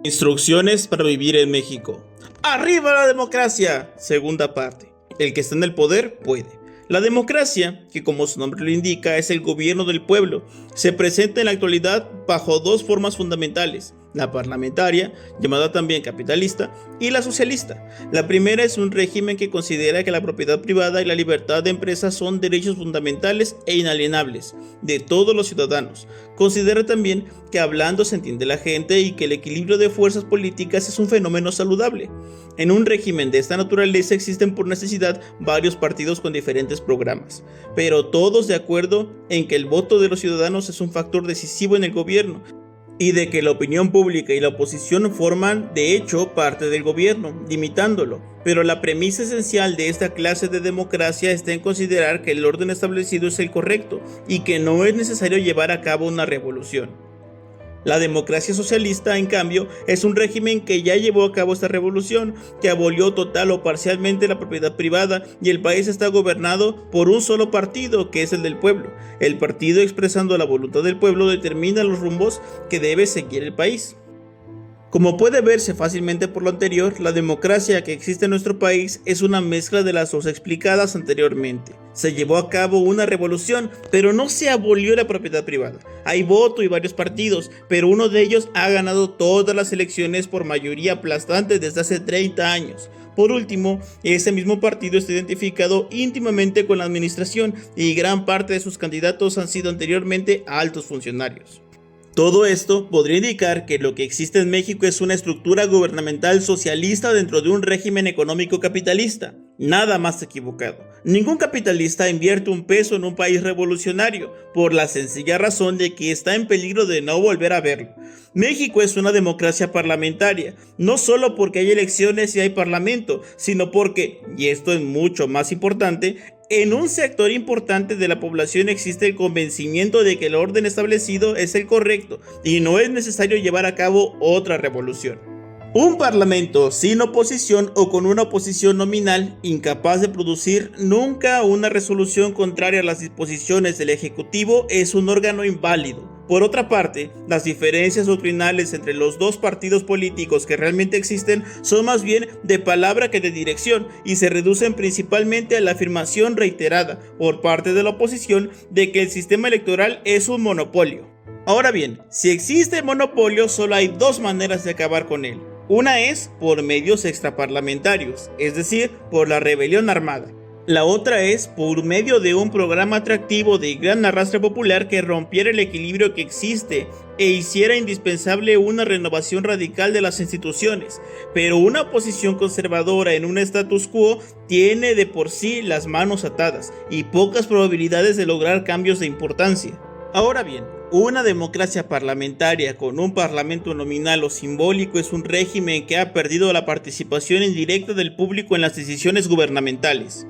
Instrucciones para vivir en México. ¡Arriba la democracia! Segunda parte. El que está en el poder puede. La democracia, que como su nombre lo indica es el gobierno del pueblo, se presenta en la actualidad bajo dos formas fundamentales: la parlamentaria, llamada también capitalista, y la socialista. La primera es un régimen que considera que la propiedad privada y la libertad de empresa son derechos fundamentales e inalienables de todos los ciudadanos. Considera también que hablando se entiende la gente y que el equilibrio de fuerzas políticas es un fenómeno saludable. En un régimen de esta naturaleza existen por necesidad varios partidos con diferentes programas, pero todos de acuerdo en que el voto de los ciudadanos es un factor decisivo en el gobierno, y de que la opinión pública y la oposición forman, de hecho, parte del gobierno, limitándolo. Pero la premisa esencial de esta clase de democracia está en considerar que el orden establecido es el correcto y que no es necesario llevar a cabo una revolución. La democracia socialista, en cambio, es un régimen que ya llevó a cabo esta revolución, que abolió total o parcialmente la propiedad privada y el país está gobernado por un solo partido, que es el del pueblo. El partido, expresando la voluntad del pueblo, determina los rumbos que debe seguir el país. Como puede verse fácilmente por lo anterior, la democracia que existe en nuestro país es una mezcla de las dos explicadas anteriormente. Se llevó a cabo una revolución, pero no se abolió la propiedad privada. Hay voto y varios partidos, pero uno de ellos ha ganado todas las elecciones por mayoría aplastante desde hace 30 años. Por último, ese mismo partido está identificado íntimamente con la administración y gran parte de sus candidatos han sido anteriormente altos funcionarios. Todo esto podría indicar que lo que existe en México es una estructura gubernamental socialista dentro de un régimen económico capitalista. Nada más equivocado. Ningún capitalista invierte un peso en un país revolucionario, por la sencilla razón de que está en peligro de no volver a verlo. México es una democracia parlamentaria, no solo porque hay elecciones y hay parlamento, sino porque, y esto es mucho más importante, en un sector importante de la población existe el convencimiento de que el orden establecido es el correcto y no es necesario llevar a cabo otra revolución. Un parlamento sin oposición o con una oposición nominal, incapaz de producir nunca una resolución contraria a las disposiciones del Ejecutivo, es un órgano inválido. Por otra parte, las diferencias doctrinales entre los dos partidos políticos que realmente existen son más bien de palabra que de dirección y se reducen principalmente a la afirmación reiterada por parte de la oposición de que el sistema electoral es un monopolio. Ahora bien, si existe monopolio, solo hay dos maneras de acabar con él. Una es por medios extraparlamentarios, es decir, por la rebelión armada. La otra es por medio de un programa atractivo de gran arrastre popular que rompiera el equilibrio que existe e hiciera indispensable una renovación radical de las instituciones. Pero una oposición conservadora en un status quo tiene de por sí las manos atadas y pocas probabilidades de lograr cambios de importancia. Ahora bien, una democracia parlamentaria con un parlamento nominal o simbólico es un régimen que ha perdido la participación indirecta del público en las decisiones gubernamentales.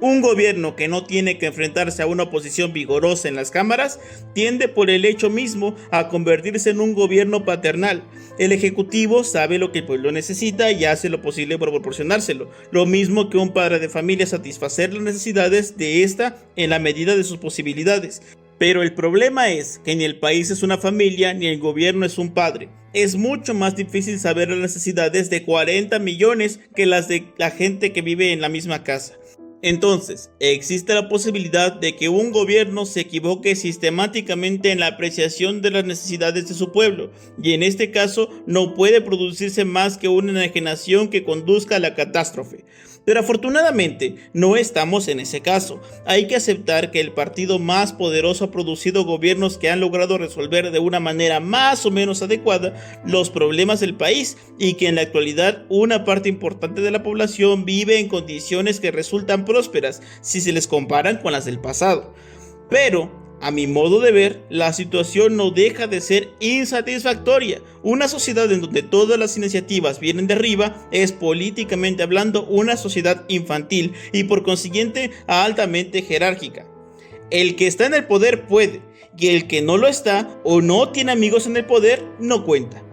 Un gobierno que no tiene que enfrentarse a una oposición vigorosa en las cámaras tiende por el hecho mismo a convertirse en un gobierno paternal. El ejecutivo sabe lo que el pueblo necesita y hace lo posible por proporcionárselo, lo mismo que un padre de familia satisfacer las necesidades de esta en la medida de sus posibilidades. Pero el problema es que ni el país es una familia ni el gobierno es un padre. Es mucho más difícil saber las necesidades de 40 millones que las de la gente que vive en la misma casa. Entonces, existe la posibilidad de que un gobierno se equivoque sistemáticamente en la apreciación de las necesidades de su pueblo, y en este caso no puede producirse más que una enajenación que conduzca a la catástrofe. Pero afortunadamente no estamos en ese caso. Hay que aceptar que el partido más poderoso ha producido gobiernos que han logrado resolver de una manera más o menos adecuada los problemas del país y que en la actualidad una parte importante de la población vive en condiciones que resultan prósperas si se les comparan con las del pasado. Pero a mi modo de ver, la situación no deja de ser insatisfactoria. Una sociedad en donde todas las iniciativas vienen de arriba es, políticamente hablando, una sociedad infantil y por consiguiente altamente jerárquica. El que está en el poder puede, y el que no lo está o no tiene amigos en el poder no cuenta.